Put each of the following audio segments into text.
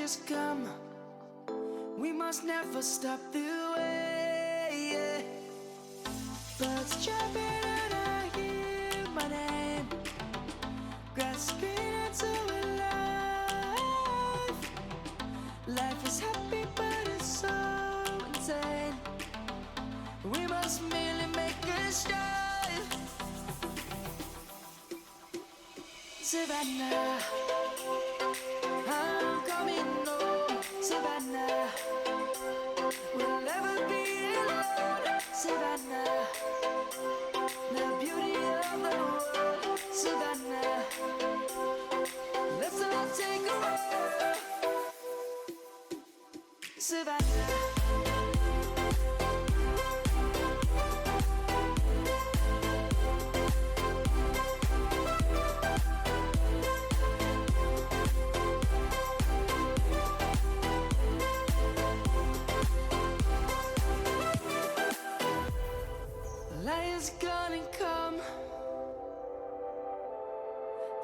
has come. We must never stop the way, yeah. Birds jumping and I hear my name, grasping into a life. Life is happy but it's so insane. We must merely make a start. Savannah, I'm coming home. Savannah, we'll never be alone. Savannah, the beauty of the world. Savannah, let's all take a walk. Savannah. Lion's gonna come.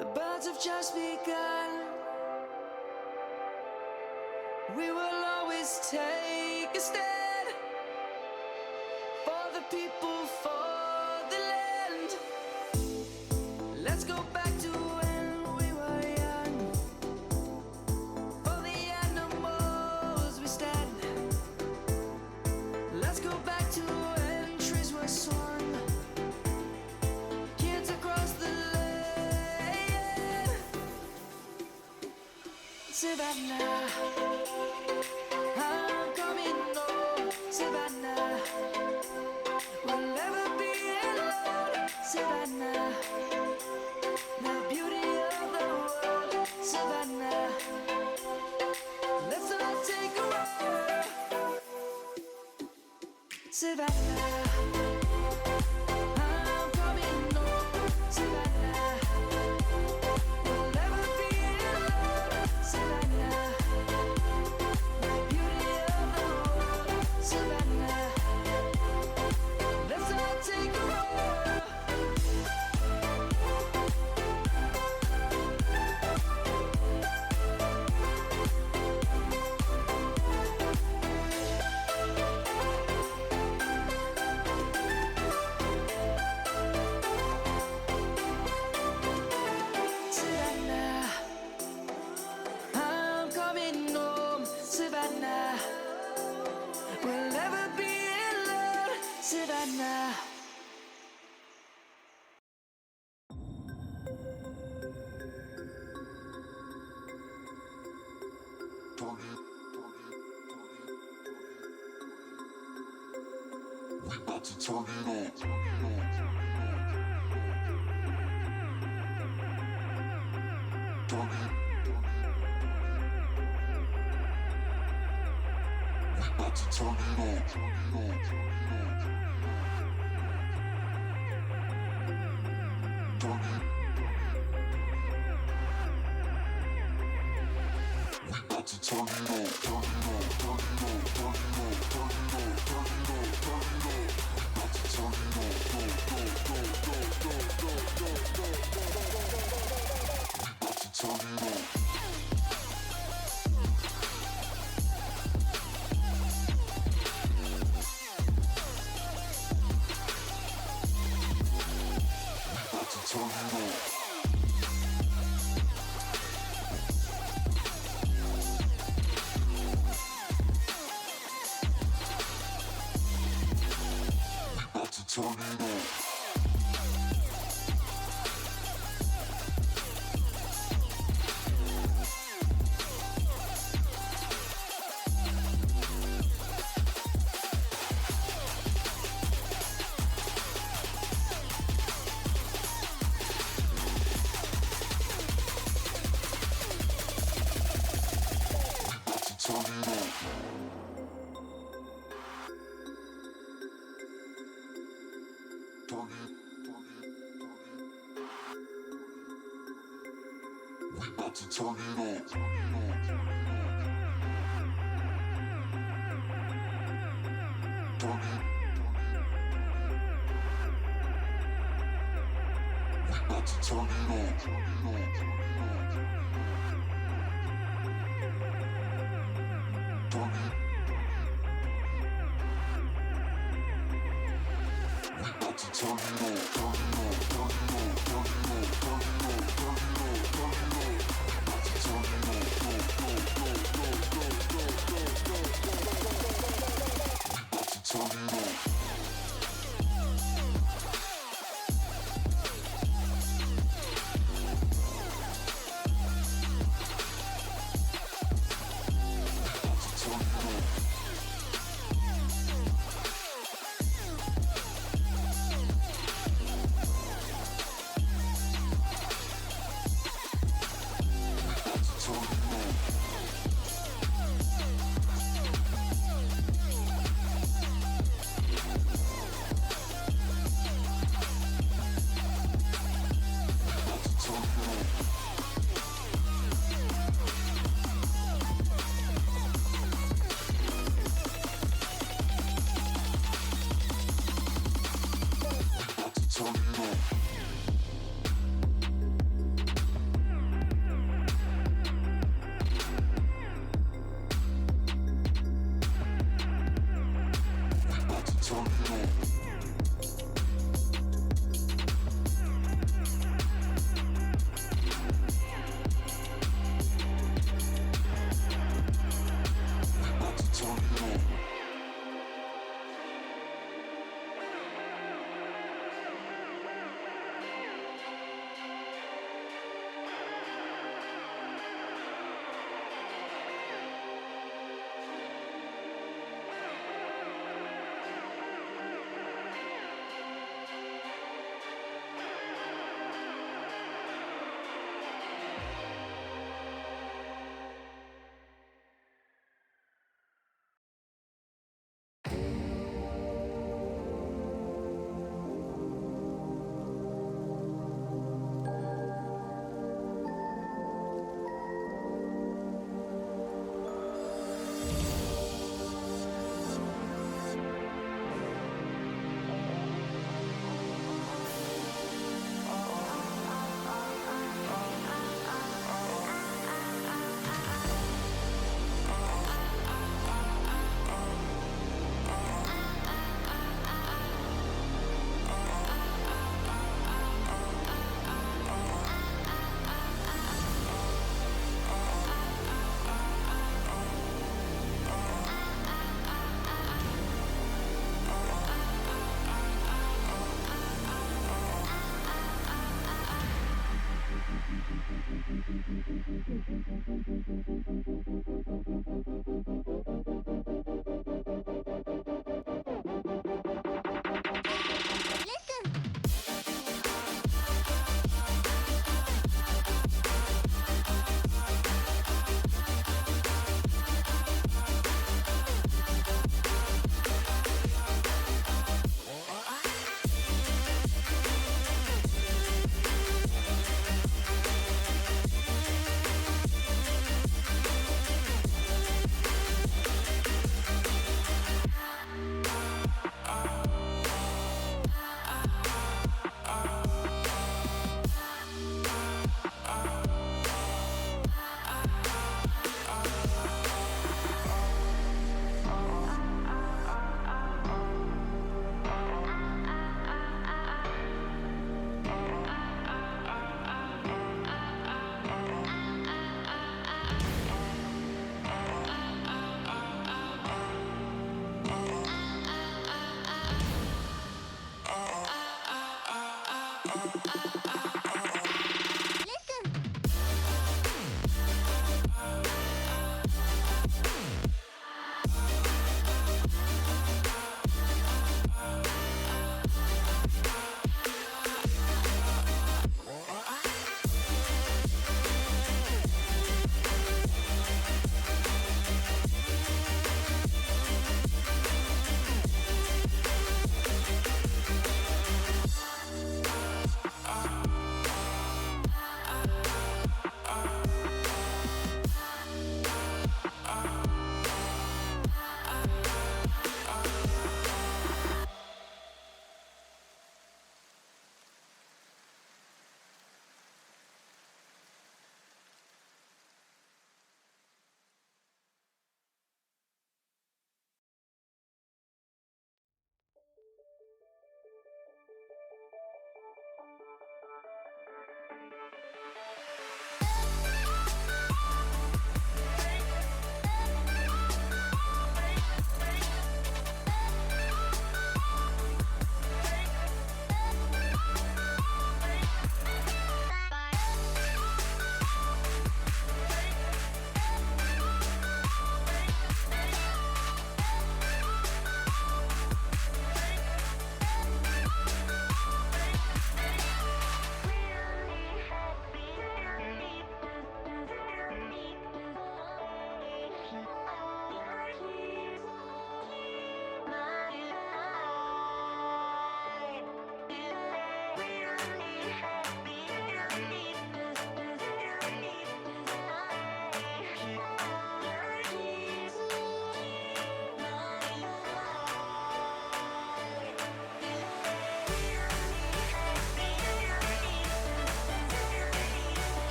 The birds have just begun. We will always take a stand for the people, for the land. Let's go back to when we were young. For the animals we stand. Let's go back to when trees were swung. Kids across the land. Savannah, I'm coming home. Savannah, we'll never be alone. Savannah, the beauty of the world. Savannah, let's all take a walk. Savannah, I'm coming home. Savannah, we'll never be alone. Savannah, the beauty of the world. Savannah, let's all take a walk. Savannah, I'm coming home. Savannah, we'll never be alone. Savannah. We about to turn it on. We about to turn it on. We about to turn it on. Turn it on. Turn it on. Turn it on. Turn it on. Turn it on. Turn it on. We about to turn it on. Go, go, go, go, go, go, go, go, go, go. We about to turn it on. Turn it on. We about to turn it on. Turn it on. Turn it. We about to turn it on.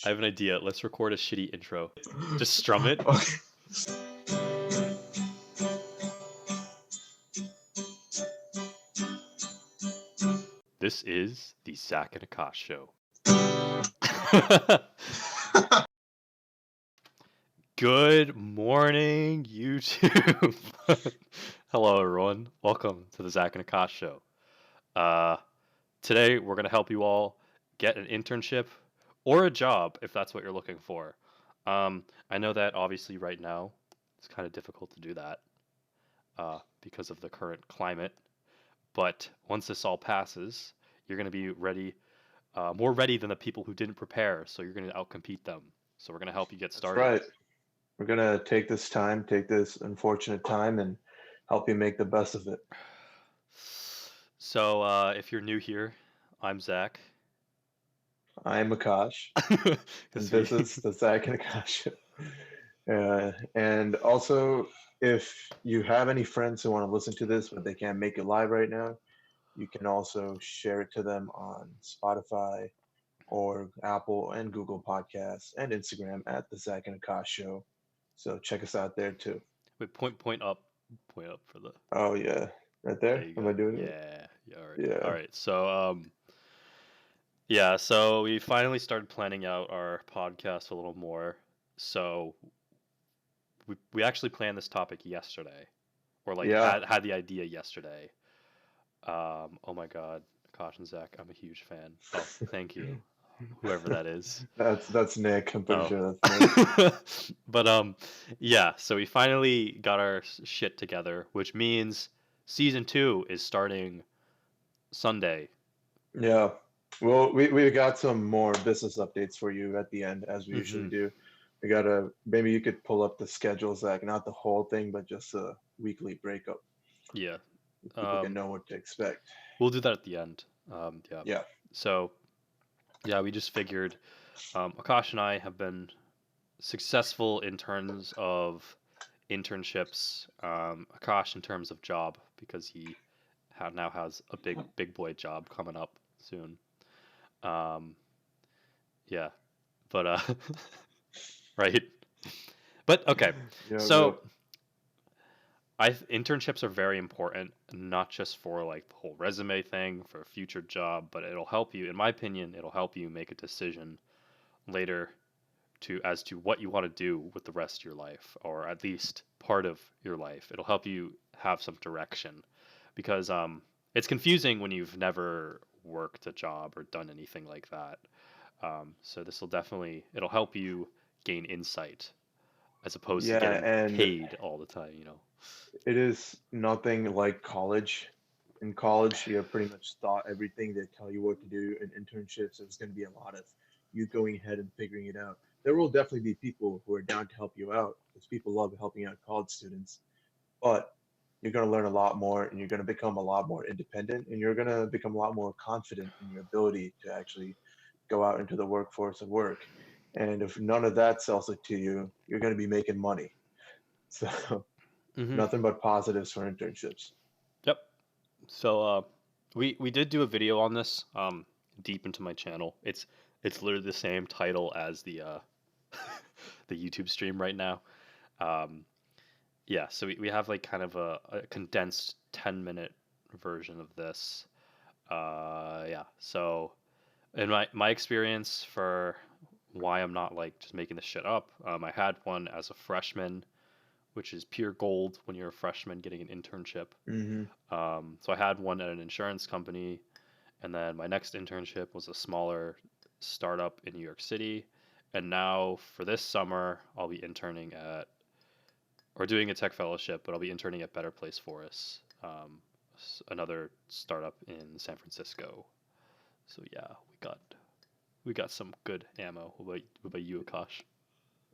I have an idea. Let's record a shitty intro. Just strum it. Okay. This is the Zach and Aakash show. Good morning, YouTube. Hello, everyone. Welcome to the Zach and Aakash show. Today, we're going to help you all get an internship or a job if that's what you're looking for. I know that obviously right now it's kind of difficult to do that because of the current climate. But once this all passes, you're going to be ready, more ready than the people who didn't prepare. So you're going to outcompete them. So we're going to help you get That's started. right. We're gonna take this unfortunate time, and help you make the best of it. So if you're new here, I'm Zach. I'm Aakash, and 'Cause this we- is the Zach and Aakash show. And also, if you have any friends who want to listen to this but they can't make it live right now, you can also share it to them on Spotify or Apple and Google Podcasts and Instagram at the Zach and Aakash show. So check us out there too. Wait, point up for the. Oh yeah, right There there. you Am go. I doing it? Yeah. All right. Yeah. All right. So yeah. So we finally started planning out our podcast a little more. So we actually planned this topic yesterday, or like Yeah. had the idea yesterday. Oh my God, Akash and Zach, I'm a huge fan. Oh, thank you, whoever that is. That's Nick. I'm pretty Oh, sure that's Nick. but yeah. So we finally got our shit together, which means season 2 is starting Sunday. Yeah. Well, we got some more business updates for you at the end, as we usually do. We gotta maybe you could pull up the schedules, like not the whole thing, but just a weekly breakup. Yeah. People can know what to expect. We'll do that at the end. Yeah. Yeah. So yeah, we just figured Akash and I have been successful in terms of internships. Akash in terms of job because he now has a big boy job coming up soon. Yeah, but right. But okay, Yeah. so internships are very important, not just for like the whole resume thing for a future job, but it'll help you. In my opinion, it'll help you make a decision later as to what you want to do with the rest of your life, or at least part of your life. It'll help you have some direction, because it's confusing when you've never worked a job or done anything like that. So this will it'll help you gain insight as opposed to Yeah, getting and paid all the time. it is nothing like college. In college, you're pretty much taught everything. They tell you what to do. In internships, there's going to be a lot of you going ahead and figuring it out. There will definitely be people who are down to help you out, because people love helping out college students. But you're going to learn a lot more, and you're going to become a lot more independent, and you're going to become a lot more confident in your ability to actually go out into the workforce and work. And if none of that sells it to you, you're going to be making money. So Mm-hmm. nothing but positives for internships. Yep. So we did do a video on this deep into my channel. It's literally the same title as the the YouTube stream right now. Yeah, so we have like kind of a condensed 10-minute version of this. Yeah, so in my experience for why I'm not like just making this shit up, I had one as a freshman, which is pure gold when you're a freshman getting an internship. Mm-hmm. So I had one at an insurance company, and then my next internship was a smaller startup in New York City. And now for this summer, I'll be interning at, or doing a tech fellowship, but I'll be interning at Better Place Forests, another startup in San Francisco. So yeah, we got some good ammo. What about you, Akash?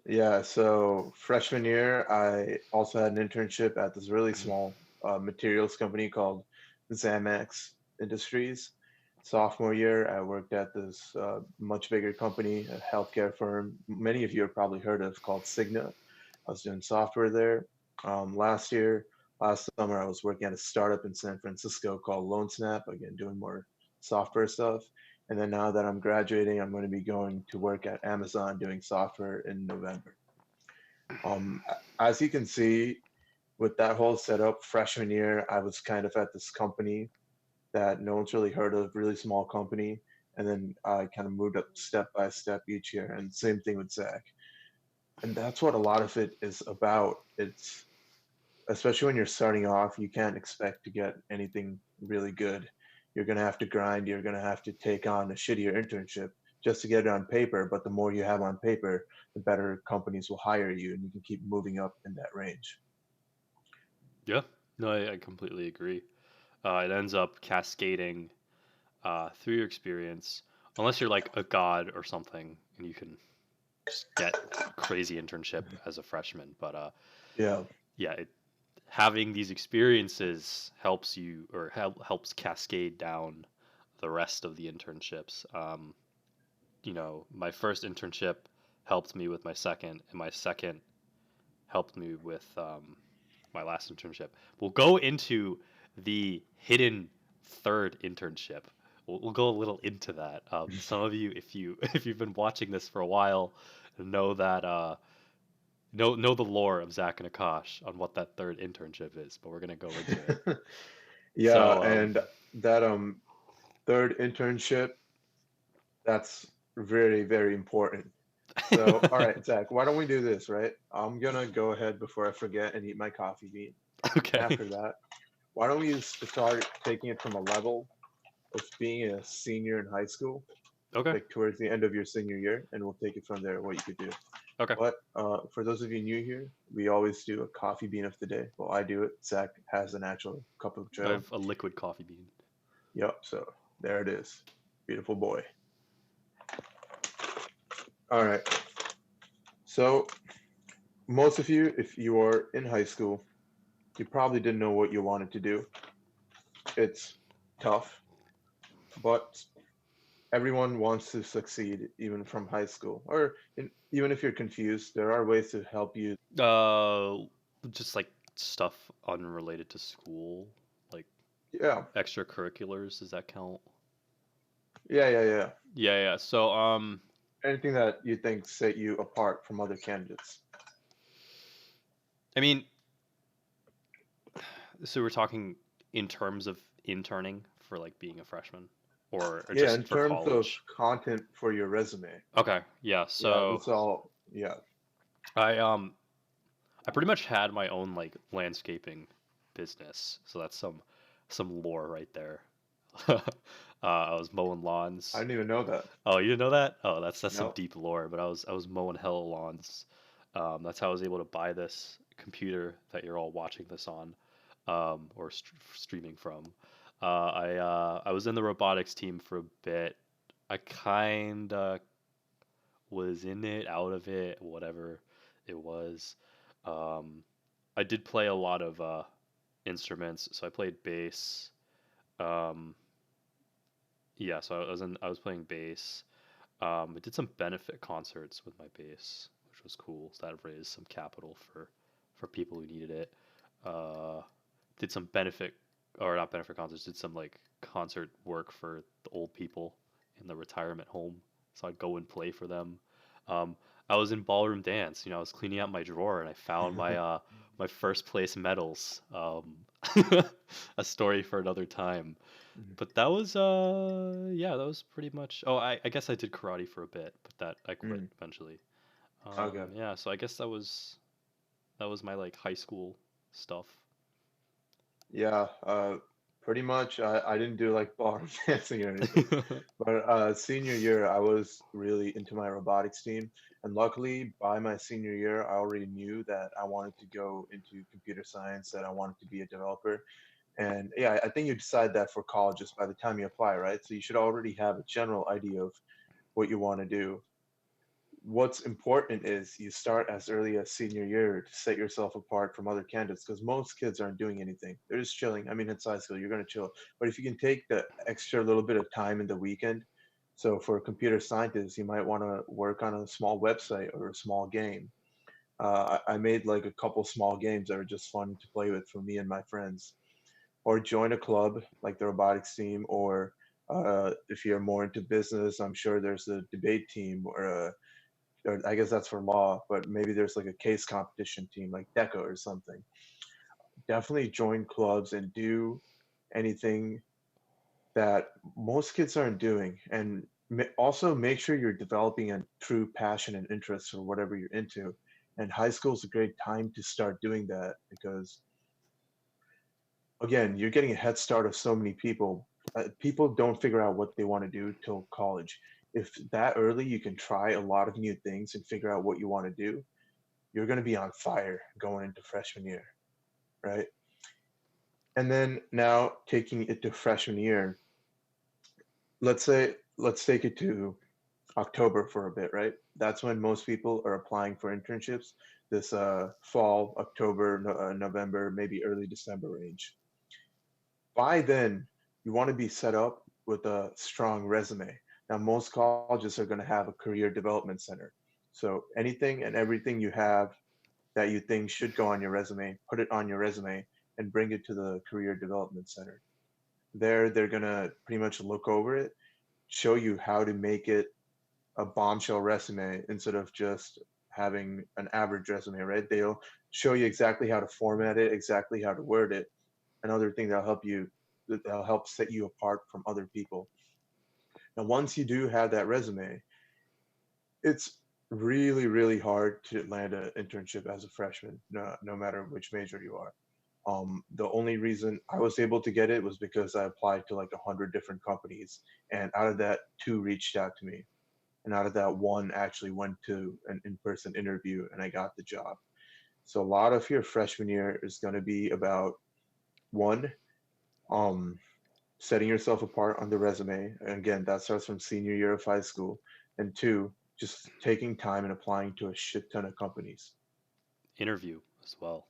Yeah, so freshman year, I also had an internship at this really small materials company called Zamax Industries. Sophomore year, I worked at this much bigger company, a healthcare firm. Many of you have probably heard of, called Cigna. I was doing software there. Last summer, I was working at a startup in San Francisco called LoanSnap, again, doing more software stuff. And then now that I'm graduating, I'm going to be going to work at Amazon doing software in November. As you can see, with that whole setup, freshman year, I was kind of at this company that no one's really heard of, really small company. And then I kind of moved up step by step each year. And same thing with Zach. And that's what a lot of it is about. It's especially when you're starting off, you can't expect to get anything really good. You're going to have to grind. You're going to have to take on a shittier internship just to get it on paper. But the more you have on paper, the better companies will hire you, and you can keep moving up in that range. Yeah, no, I completely agree. It ends up cascading through your experience, unless you're like a god or something, and you can just get crazy internship as a freshman. But Yeah. yeah, having these experiences helps you or helps cascade down the rest of the internships. My first internship helped me with my second, and my second helped me with my last internship. We'll go into the hidden third internship. We'll go a little into that. Some of you, if you if you've been watching this for a while, know that know the lore of Zach and Akash on what that third internship is. But we're gonna go into it. Yeah, So and that third internship, that's very, very important. So, all right, Zach, why don't we do this, right? I'm gonna go ahead before I forget and eat my coffee bean. And okay, after that, why don't we start taking it from a level of being a senior in high school, okay, like towards the end of your senior year, and we'll take it from there, what you could do. okay. But for those of you new here, we always do a coffee bean of the day. Well, I do it. Zach has an actual cup of I Joe. have a liquid coffee bean. Yep, so there it is. Beautiful boy. All right. So, most of you, if you are in high school, you probably didn't know what you wanted to do. It's tough, but everyone wants to succeed, even from high school. Even if you're confused, there are ways to help you. Uh, just like stuff unrelated to school, like Yeah, extracurriculars. Does that count? yeah. Yeah, yeah. So, Anything that you think set you apart from other candidates. I mean, so we're talking in terms of interning for like being a freshman, or Yeah, in just for terms of college. content for your resume. Okay, yeah. Yeah, So that's all. Yeah. I I pretty much had my own like landscaping business, so that's some lore right there. I was mowing I lawns. didn't even know that. Oh, you didn't know that? Oh, that's some No. deep lore. But I was mowing hella lawns. That's how I was able to buy this computer that you're all watching this on, or streaming from. I was in the robotics team for a bit. I kinda was in it, out of it, whatever it was. Um, I did play a lot of instruments, so I played bass. Um, yeah, so I was playing bass. I did some benefit concerts with my bass, which was cool. So that raised some capital for people who needed it. Uh, did some benefit or not benefit concerts. Did some like concert work for the old people in the retirement home. So I'd go and play for them. Um, I was in ballroom dance. I was cleaning out my drawer and I found my first place medals. A story for another time. But that was yeah, that was pretty much. Oh, I guess I did karate for a bit, but that I quit Mm, eventually. okay. Yeah, so I guess that was my like high school stuff. Yeah. Pretty much. I didn't do like bar dancing or anything, but senior year I was really into my robotics team, and luckily by my senior year I already knew that I wanted to go into computer science, that I wanted to be a developer. And yeah, I think you decide that for colleges by the time you apply, right? So you should already have a general idea of what you want to do. What's important is you start as early as senior year to set yourself apart from other candidates, because most kids aren't doing anything. They're just chilling. I mean, it's high school, you're going to chill. But if you can take the extra little bit of time in the weekend, so for computer scientists, you might want to work on a small website or a small game. I made like a couple small games that are just fun to play with for me and my friends, or join a club like the robotics team, or If you're more into business, I'm sure there's a debate team or I guess that's for law, but maybe there's like a case competition team like DECA or something. Definitely join clubs and do anything that most kids aren't doing. And also make sure you're developing a true passion and interest for whatever you're into. And high school is a great time to start doing that because, again, you're getting a head start of so many people. People don't figure out what they want to do till college. If that early you can try a lot of new things and figure out what you want to do, you're going to be on fire going into freshman year, right? And then now taking it to freshman year, let's take it to October for a bit, right? That's when most people are applying for internships. This fall, October, November, maybe early December range. By then, you want to be set up with a strong resume. Now, most colleges are going to have a career development center. So anything and everything you have that you think should go on your resume, put it on your resume and bring it to the career development center. There, they're going to pretty much look over it, show you how to make it a bombshell resume instead of just having an average resume, right? They'll show you exactly how to format it, exactly how to word it, another thing that'll help set you apart from other people. Now, once you do have that resume, it's really, really hard to land an internship as a freshman, no matter which major you are. The only reason I was able to get it was because I applied to like 100 different companies, and out of that, two reached out to me, and out of that, one actually went to an in-person interview, and I got the job. So a lot of your freshman year is going to be about one, um, setting yourself apart on the resume. And again, that starts from senior year of high school. And two, just taking time and applying to a shit ton of companies. Interview as well.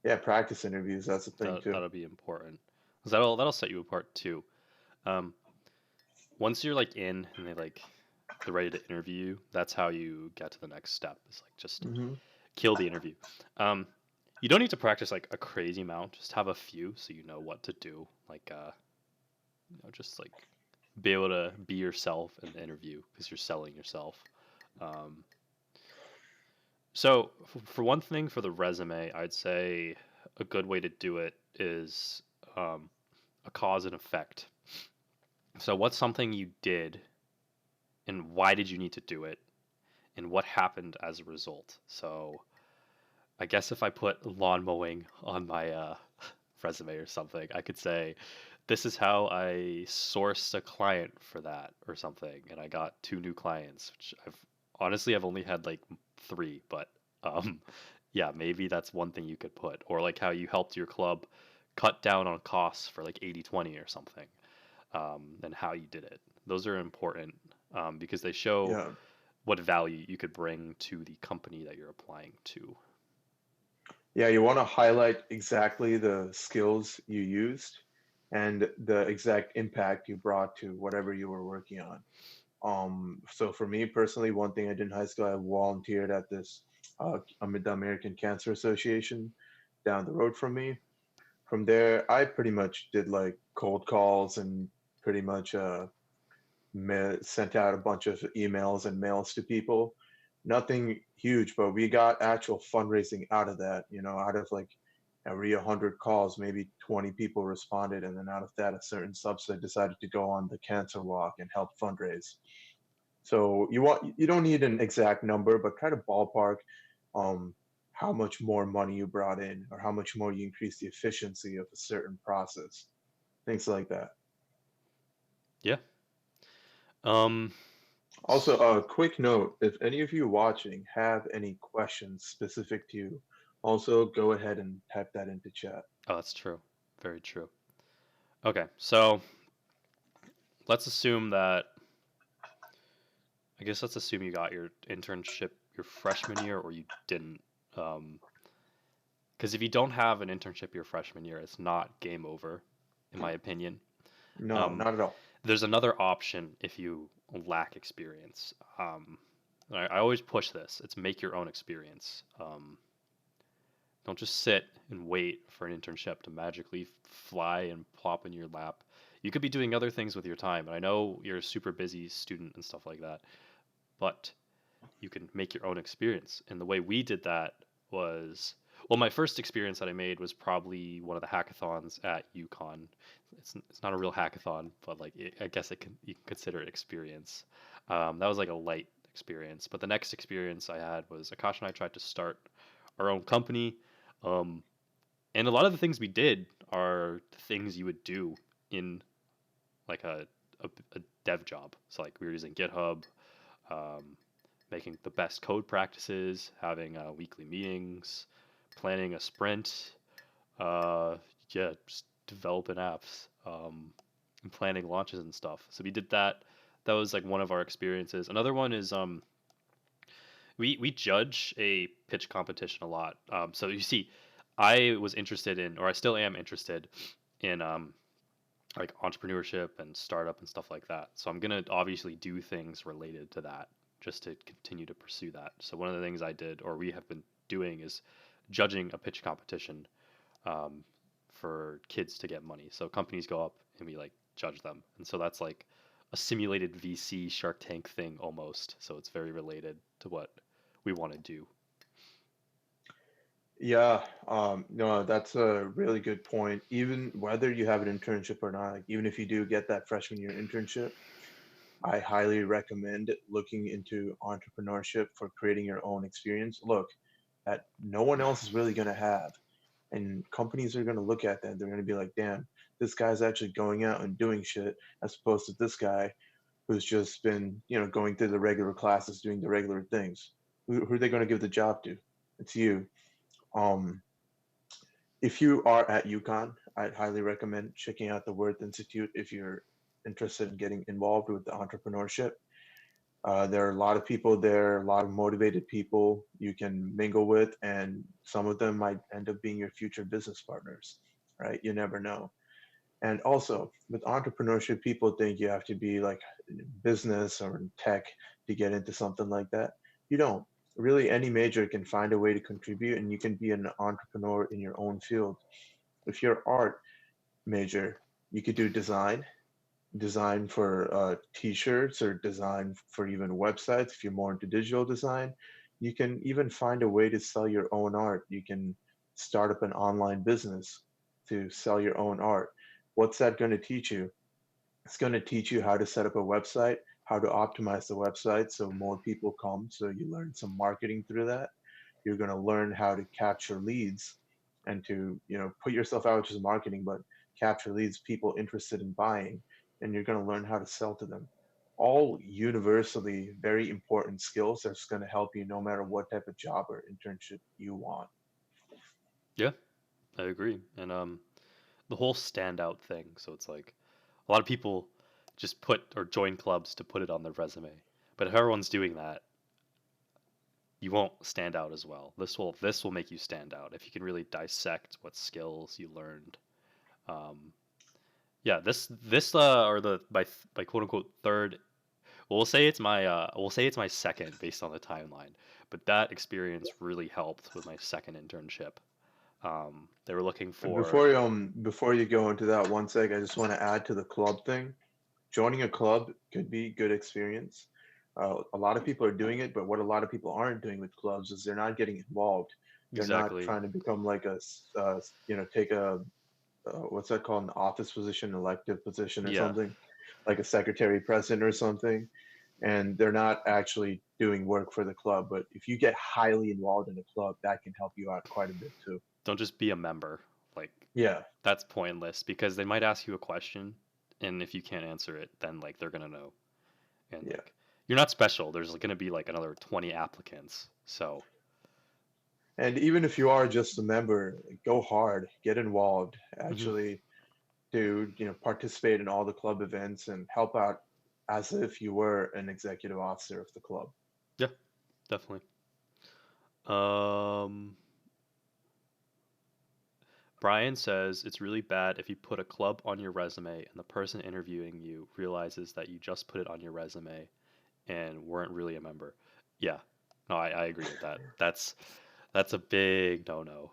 Yeah, practice interviews. That's a thing too. That'll be important. 'Cause that'll set you apart too. Um, once you're like in and they're ready to interview you, that's how you get to the next step. It's like just Hmm. kill the interview. Um, you don't need to practice like a crazy amount. Just have a few so you know what to do. Like just like be able to be yourself in the interview because you're selling yourself. Um, so for one thing, for the resume, I'd say a good way to do it is um, a cause and effect. So what's something you did and why did you need to do it and what happened as a result? So I guess if I put lawn mowing on my resume or something, I could say, this is how I sourced a client for that or something, and I got two new clients, which I've only had like three, but um, yeah, maybe that's one thing you could put, or like how you helped your club cut down on costs for like 80/20 or something, and how you did it. Those are important because they show Yeah. what value you could bring to the company that you're applying to. Yeah, you want to highlight exactly the skills you used and the exact impact you brought to whatever you were working on. So for me personally, one thing I did in high school, I volunteered at this the American Cancer Association down the road from me. From there, I pretty much did like cold calls and pretty much sent out a bunch of emails and mails to people. Nothing huge, but we got actual fundraising out of that. Out of like every 100 calls, maybe 20 people responded, and then out of that, a certain subset decided to go on the cancer walk and help fundraise. So you don't need an exact number, but try to ballpark um, how much more money you brought in or how much more you increase the efficiency of a certain process, things like that. Yeah. Um, Also, a quick note, if any of you watching have any questions specific to you, also go ahead and type that into chat. oh, that's true. Very true. Okay, so let's assume that I guess let's assume you got your internship your freshman year or you didn't. Because if you don't have an internship your freshman year, it's not game over, in my opinion. No, Um, not at all. there's another option if you lack experience. I always push this. It's make your own experience. Don't just sit and wait for an internship to magically fly and plop in your lap. You could be doing other things with your time, and I know you're a super busy student and stuff like that, but you can make your own experience. And the way we did that was, well, my first experience that I made was probably one of the hackathons at UConn. It's not a real hackathon, but like I guess you can consider it experience. That was like a light experience. But the next experience I had was Akash and I tried to start our own company. Um, and a lot of the things we did are the things you would do in like a dev job. So like we were using GitHub, um, making the best code practices, having weekly meetings, planning a sprint, uh, yeah, just developing apps, and planning launches and stuff. So we did that. That was like one of our experiences. Another one is we judge a pitch competition a lot. So you see, I was interested in, or I still am interested in, like entrepreneurship and startup and stuff like that. So I'm gonna obviously do things related to that just to continue to pursue that. So one of the things I did, or we have been doing, is judging a pitch competition, um, for kids to get money. So companies go up and we like judge them, and so that's like a simulated VC Shark Tank thing almost. So it's very related to what we want to do. Yeah, no, that's a really good point. Even whether you have an internship or not, like even if you do get that freshman year internship, I highly recommend looking into entrepreneurship for creating your own experience. Look, that no one else is really going to have. And companies are going to look at that. They're going to be like, damn, this guy's actually going out and doing shit as opposed to this guy who's just been, going through the regular classes, doing the regular things. Who are they going to give the job to? It's you. Um, if you are at UConn, I'd highly recommend checking out the Worth Institute if you're interested in getting involved with the entrepreneurship. There are a lot of people there, a lot of motivated people you can mingle with, and some of them might end up being your future business partners, right? You never know. And also, with entrepreneurship, people think you have to be like in business or in tech to get into something like that. You don't. Really, any major can find a way to contribute, and you can be an entrepreneur in your own field. If you're art major, you could do design for t-shirts or design for even websites. If you're more into digital design, you can even find a way to sell your own art. You can start up an online business to sell your own art. What's that going to teach you? It's going to teach you how to set up a website, how to optimize the website so more people come, so you learn some marketing through that. You're going to learn how to capture leads and to, put yourself out as marketing, but capture leads, people interested in buying, and you're going to learn how to sell to them. All universally very important skills that's going to help you no matter what type of job or internship you want. Yeah, I agree. And the whole standout thing. So it's like a lot of people just put or join clubs to put it on their resume. But if everyone's doing that, you won't stand out as well. This will make you stand out if you can really dissect what skills you learned. Um, yeah, this or the my quote unquote third. Well, we'll say it's my second based on the timeline. But that experience really helped with my second internship. They were looking And for. before you go into that one sec, I just want to add to the club thing. Joining a club could be good experience. A lot of people are doing it, but what a lot of people aren't doing with clubs is they're not getting involved. They're not Exactly. trying to become like take a what's that called, an office position, elective position or Yeah. something, like a secretary president or something. And they're not actually doing work for the club. But if you get highly involved in a club, that can help you out quite a bit too. Don't just be a member. Like Yeah, that's pointless because they might ask you a question, and if you can't answer it, then like they're gonna know, and yeah. like you're not special. There's gonna be like another 20 applicants. So And even if you are just a member, go hard, get involved, mhm. actually to participate in all the club events and help out as if you were an executive officer of the club. Yeah, definitely. Um, Brian says it's really bad if you put a club on your resume and the person interviewing you realizes that you just put it on your resume and weren't really a member. Yeah, no, I agree with that. That's a big no no.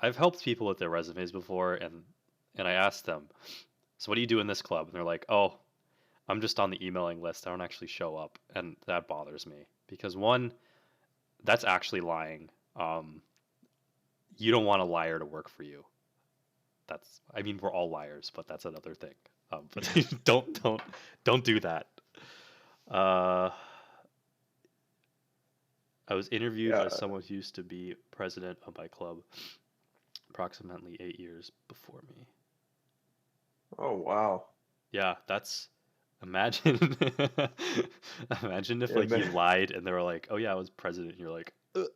I've helped people with their resumes before, and I asked them, So what do you do in this club? And they're like, oh, I'm just on the emailing list. I don't actually show up, and that bothers me because one, that's actually lying. Um, you don't want a liar to work for you. That's, I mean, we're all liars, but that's another thing. But don't do that. Uh, I was interviewed by Yeah. someone who used to be president of my club approximately 8 years before me. Oh wow. Yeah, that's imagine imagine if Yeah, like man. you lied and they were like, "Oh yeah, I was president." And you're like, "Ugh,"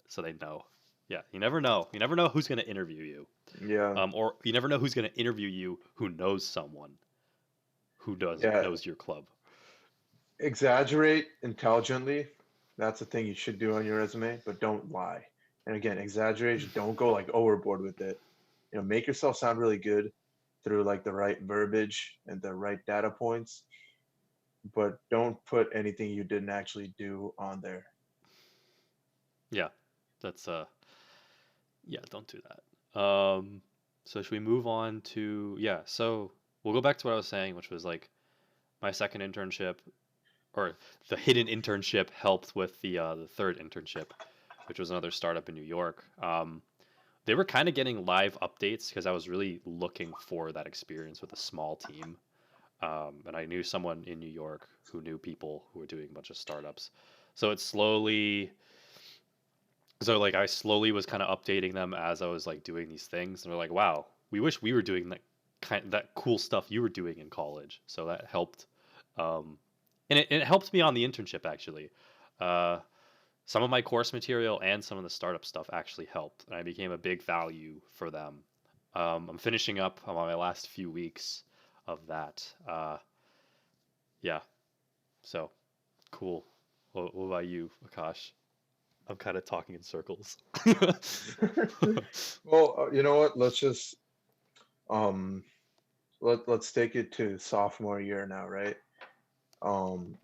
so they know. Yeah, you never know. You never know who's gonna interview you. Yeah. Or you never know who's gonna interview you who knows someone who does Yeah. knows your club. Exaggerate intelligently. That's the thing you should do on your resume, but don't lie. And again, exaggeration, don't go like overboard with it. Make yourself sound really good through like the right verbiage and the right data points, but don't put anything you didn't actually do on there. Yeah, that's yeah, don't do that. So should we move on to yeah? So we'll go back to what I was saying, which was like my second internship or the hidden internship helped with the third internship, which was another startup in New York. They were kind of getting live updates because I was really looking for that experience with a small team. And I knew someone in New York who knew people who were doing a bunch of startups. So it slowly, so like I slowly was kind of updating them as I was like doing these things, and they're like, "Wow, we wish we were doing that cool stuff you were doing in college." So that helped, um, and it helped me on the internship actually. Uh, some of my course material and some of the startup stuff actually helped, and I became a big value for them. I'm finishing up. I'm on my last few weeks of that. Yeah, so cool. What about you, Akash? I'm kind of talking in circles. Well, you know what? Um let's take it to sophomore year now, right?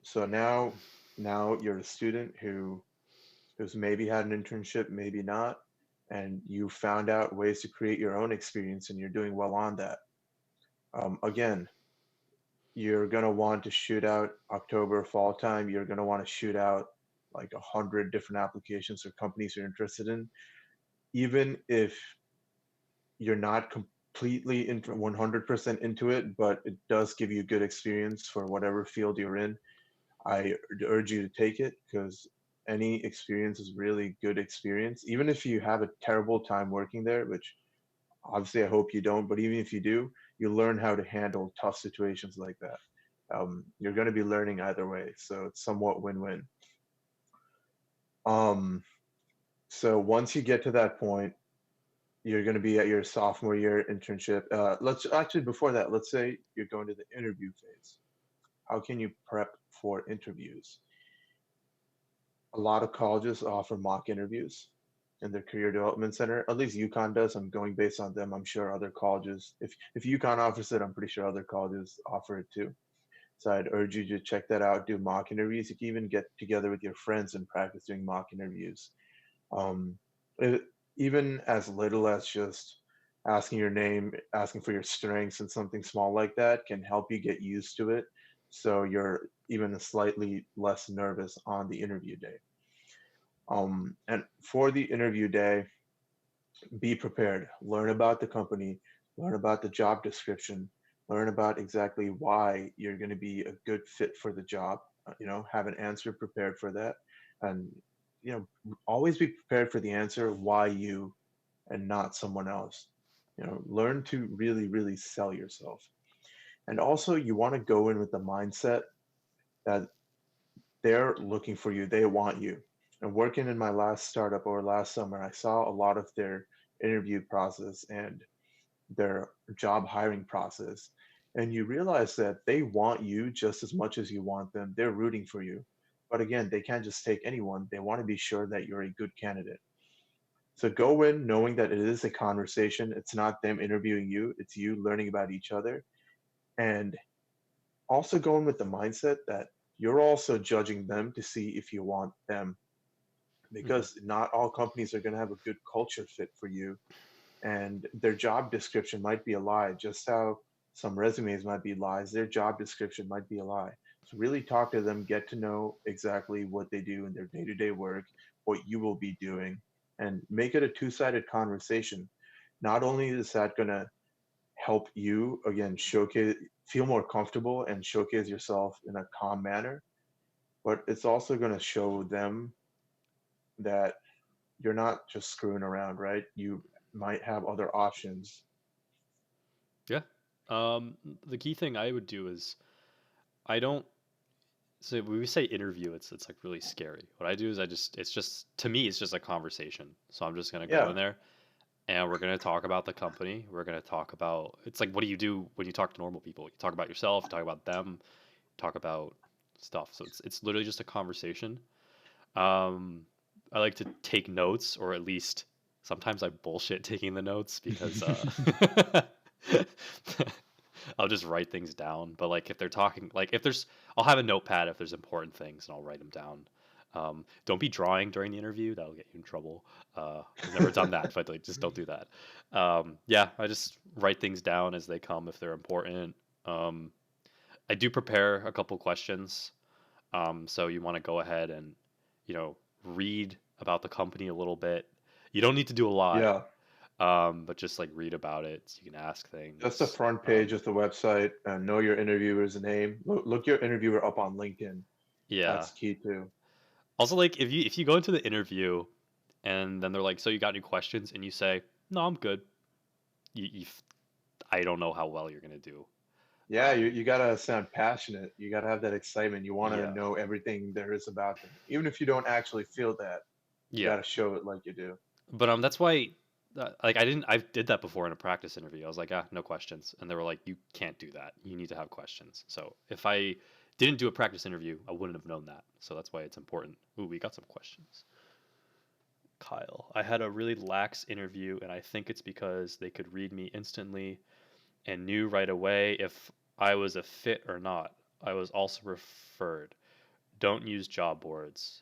So now you're a student who's maybe had an internship, maybe not, and you found out ways to create your own experience and you're doing well on that. Again, you're gonna want to shoot out October, fall time. You're gonna want to shoot out like 100 different applications or companies you're interested in, even if you're not completely into 100% into it, but it does give you good experience for whatever field you're in. I urge you to take it because any experience is really good experience. Even if you have a terrible time working there, which obviously I hope you don't, but even if you do, you learn how to handle tough situations like that. You're going to be learning either way, so it's somewhat win-win. Um, so once you get to that point, you're going to be at your sophomore year internship. Let's actually before that, let's say you're going to the interview phase. How can you prep for interviews? A lot of colleges offer mock interviews in their career development center. At least UConn does. I'm going based on them. I'm sure other colleges, if UConn offers it, I'm pretty sure other colleges offer it too. So I'd urge you to check that out. Do mock interviews. You can even get together with your friends and practice doing mock interviews. Um, it, even as little as just asking your name, asking for your strengths, and something small like that can help you get used to it. So you're even slightly less nervous on the interview day. And for the interview day, be prepared. Learn about the company, learn about the job description, learn about exactly why you're going to be a good fit for the job. Have an answer prepared for that. And, always be prepared for the answer why you and not someone else. Learn to really, really sell yourself. And also, you want to go in with the mindset that they're looking for you, they want you. And working in my last startup or last summer, I saw a lot of their interview process and their job hiring process. And you realize that they want you just as much as you want them. They're rooting for you. But again, they can't just take anyone. They want to be sure that you're a good candidate. So go in knowing that it is a conversation. It's not them interviewing you, it's you learning about each other. And also go in with the mindset that you're also judging them to see if you want them, Mhm. because not all companies are going to have a good culture fit for you, and their job description might be a lie. Just how Some resumes might be lies. Their job description might be a lie. So really talk to them, get to know exactly what they do in their day-to-day work, what you will be doing, and make it a two-sided conversation. Not only is that going to help you again showcase, feel more comfortable and showcase yourself in a calm manner, but it's also going to show them that you're not just screwing around, right? You might have other options. Yeah. The key thing I would do is I don't. So when we say interview, it's like really scary. What I do is it's just to me it's just a conversation. So I'm just gonna go in Yeah, there and we're gonna talk about the company. We're gonna talk about it's like what do you do when you talk to normal people? You talk about yourself, talk about them, talk about stuff. So it's literally just a conversation. Um, I like to take notes, or at least sometimes I bullshit taking the notes because I'll just write things down. But like if they're talking, like if there's, I'll have a notepad if there's important things, and I'll write them down. Don't be drawing during the interview; that'll get you in trouble. I've never done that, but like just don't do that. Yeah, I just write things down as they come if they're important. Um, I do prepare a couple questions. So you want to go ahead and, read about the company a little bit. You don't need to do a lot, yeah. but just like read about it so you can ask Just the things. front page of the website and know your interviewer's name. Look your interviewer up on LinkedIn. Yeah. That's key too. Also, like if you go into the interview and then they're like, "So you got any questions?" and you say, "No, I'm good." I don't know how well you're gonna do. Yeah, Um, you gotta sound passionate. You gotta have that excitement. You want to yeah, know everything there is about them, even if you don't actually feel that. You yeah. gotta show it like you do. But that's why, like I did that before in a practice interview. I was like, no questions, and they were like, you can't do that. You need to have questions. So if I didn't do a practice interview, I wouldn't have known that. So that's why it's important. Ooh, we got some questions. Kyle, I had a really lax interview, and I think it's because they could read me instantly and knew right away if I was a fit or not. I was also referred. Don't use job boards.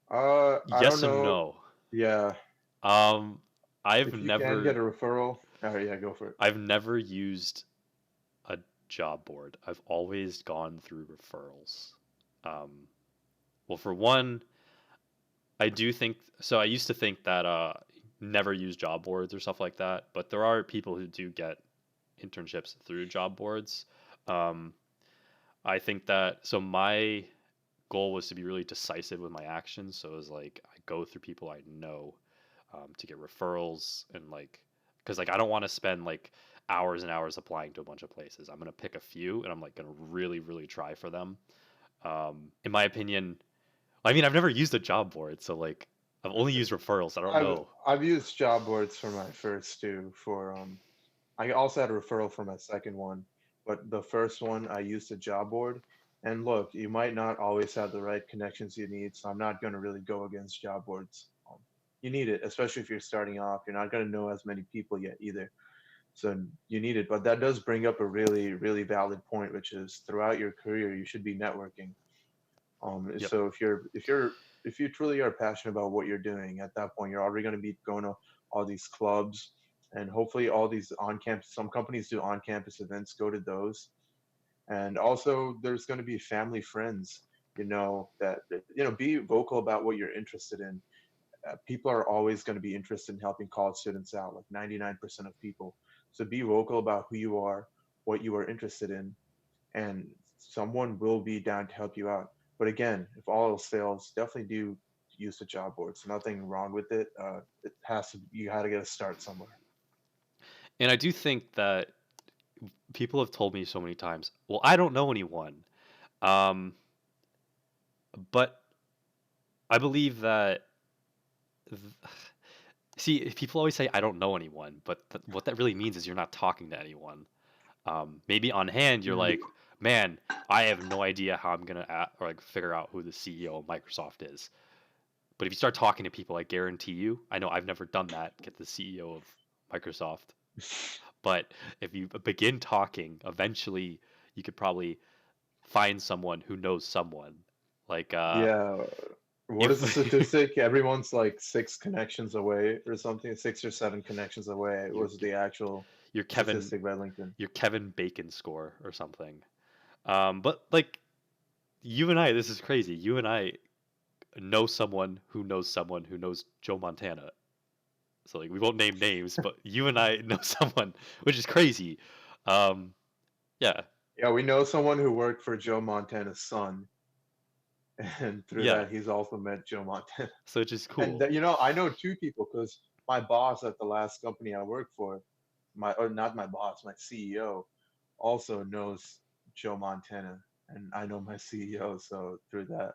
I don't Yes and know. no. Yeah, Um, I've if you can get never a referral, oh yeah, go for it. I've never used a job board. I've always gone through referrals. Um, well, for one, I do think so. I used to think that never use job boards or stuff like that, but there are people who do get internships through job boards. Um, I think that so my goal was to be really decisive with my actions. So it was like I go through people I know to get referrals and like because like I don't want to spend like hours and hours applying to a bunch of places. I'm gonna pick a few and I'm like gonna really try for them. In my opinion, I mean I've never used a job board, so like I've only used referrals. I don't I've know. I've used job boards for my first two. For I also had a referral for my second one, but the first one I used a job board. And look, you might not always have the right connections you need, so I'm not going to really go against job boards. You need it, especially if you're starting off. You're not going to know as many people yet either, so you need it. But that does bring up a really valid point, which is throughout your career you should be networking. Yep. So if you truly are passionate about what you're doing, at that point you're already going to be going to all these clubs and hopefully all these on campus. Some companies do on campus events. Go to those, and also there's going to be family friends. Be vocal about what you're interested in. People are always going to be interested in helping college students out, like 99% of people. So be vocal about who you are, what you are interested in, and someone will be down to help you out. But again, if all else fails, definitely do use the job boards. Nothing wrong with it. It has to. You got to get a start somewhere. And I do think that people have told me so many times, well, I don't know anyone. Um, but I believe that see, people always say I don't know anyone, but what that really means is you're not talking to anyone. Maybe on hand you're Mhm. like, man, I have no idea how I'm gonna or like figure out who the CEO of Microsoft is. But if you start talking to people, I guarantee you, I know I've never done that, get the CEO of Microsoft, but if you begin talking, eventually you could probably find someone who knows someone. Like Yeah. What if is the statistic? Everyone's like six connections away or something, 6 or 7 connections away you was the actual. your Kevin statistic by LinkedIn. your Kevin Bacon score or something. But like you and I, this is crazy. You and I know someone who knows Joe Montana. So like we won't name names, but you and I know someone, which is crazy. Um, yeah, Yeah, we know someone who worked for Joe Montana's son, and through yeah. that, he's also met Joe Montana. So it's just And cool. I know two people because my boss at the last company I worked for, or not my boss, my CEO, also knows Joe Montana, and I know my CEO. So through that,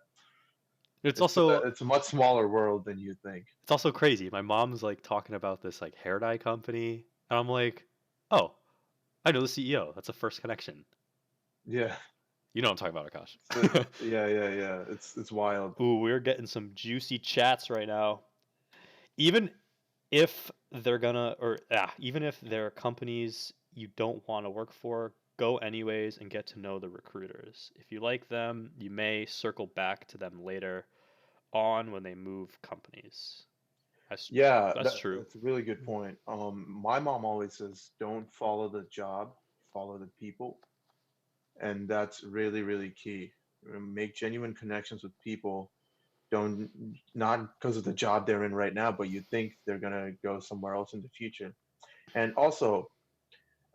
It's also it's a much smaller world than you think. it's also crazy. My mom's like talking about this like hair dye company, and I'm like, oh, I know the CEO. That's a first connection. Yeah. You know what I'm talking about, So Akash. yeah. It's wild. Ooh, we're getting some juicy chats right now. Even if they're gonna, or even if they're companies you don't want to work for, go anyways and get to know the recruiters. If you like them, you may circle back to them later on when they move companies. That's Yeah, that's true. that's a really good point. My mom always says, "Don't follow the job, follow the people," and that's really, really key. Make genuine connections with people. Don't not because of the job they're in right now, but you think they're gonna go somewhere else in the future. And also,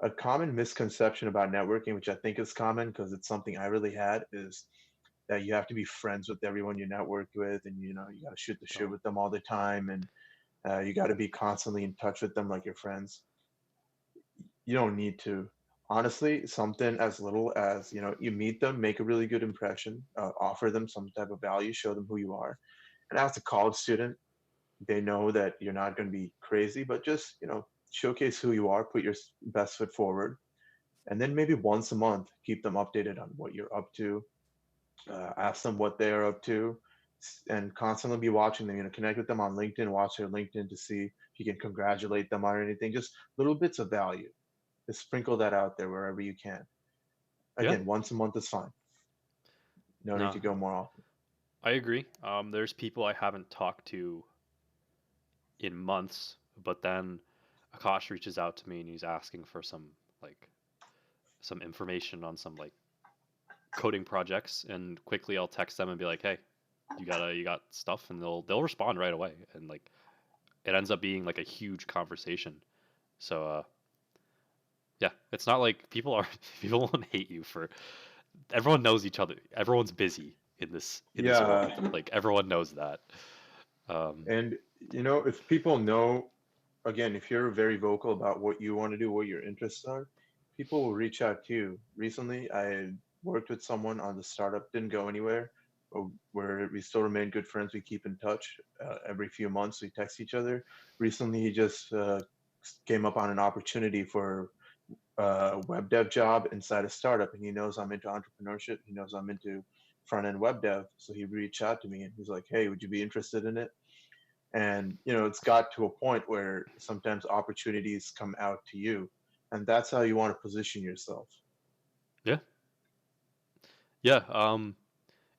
a common misconception about networking, which I think is common because it's something I really had, is that you have to be friends with everyone you network with, and you got to shoot the shit Don't. with them all the time, and you got to be constantly in touch with them like your friends. You don't need to. Honestly, something as little as you meet them, make a really good impression, offer them some type of value, show them who you are. And as a college student, they know that you're not going to be crazy, but just showcase who you are, put your best foot forward, and then maybe once a month keep them updated on what you're up to. Ask them what they are up to, and constantly be watching them. Connect with them on LinkedIn, watch their LinkedIn to see if you can congratulate them on anything. Just little bits of value. Just sprinkle that out there wherever you can. Yeah. Again, once a month is fine. No need No, to go more often. I agree. There's people I haven't talked to in months, but then Akash reaches out to me and he's asking for like some information on some like coding projects, and quickly I'll text them and be like, "Hey, you got stuff," and they'll respond right away, and like it ends up being like a huge conversation. So yeah, it's not like people are people won't hate you for everyone knows each other. Everyone's busy in this Yeah, world. Like everyone knows that. Um, and if people know, again, if you're very vocal about what you want to do, what your interests are, people will reach out to you. Recently, I worked with someone on the startup, didn't go anywhere, but where we still remain good friends. We keep in touch every few months. We text each other. Recently, he just came up on an opportunity for a web dev job inside a startup, and he knows I'm into entrepreneurship. He knows I'm into front end web dev, so he reached out to me and he's like, "Hey, would you be interested in it?" And it's got to a point where sometimes opportunities come out to you, and that's how you want to position yourself. yeah, yeah.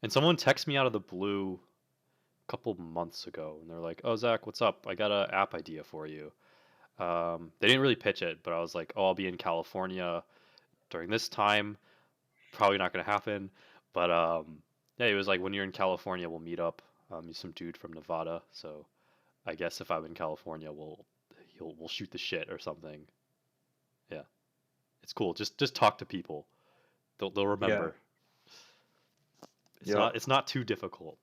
And someone texted me out of the blue a couple months ago, and they're like, "Oh, Zach, what's up? I got an app idea for you." They didn't really pitch it, but I was like, "Oh, I'll be in California during this time. Probably not gonna happen." But yeah, it was like when you're in California, we'll meet up. He's some dude from Nevada, so I guess if I'm in California, we'll shoot the shit or something. Yeah, it's cool. Just talk to people. They'll Yeah. remember. Yep. It's not too difficult.